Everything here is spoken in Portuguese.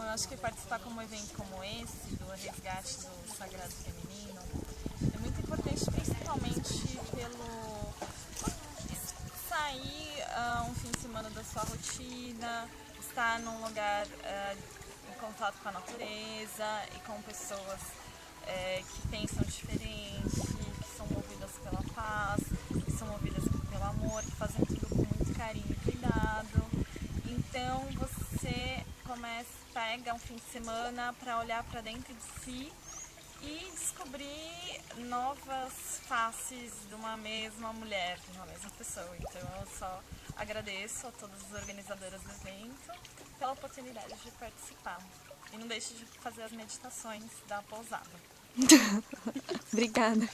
eu acho que participar como um evento como esse, do resgate do sagrado feminino, é muito importante, principalmente pelo sair um fim de semana da sua rotina, estar num lugar em contato com a natureza e com pessoas que pensam diferente, que são movidas pela paz, que são movidas pelo amor, que fazem tudo com muito carinho e cuidado. Então você pega um fim de semana para olhar para dentro de si e descobrir novas faces de uma mesma mulher, de uma mesma pessoa. Então eu só agradeço a todas as organizadoras do evento pela oportunidade de participar. E não deixe de fazer as meditações da pousada. Obrigada.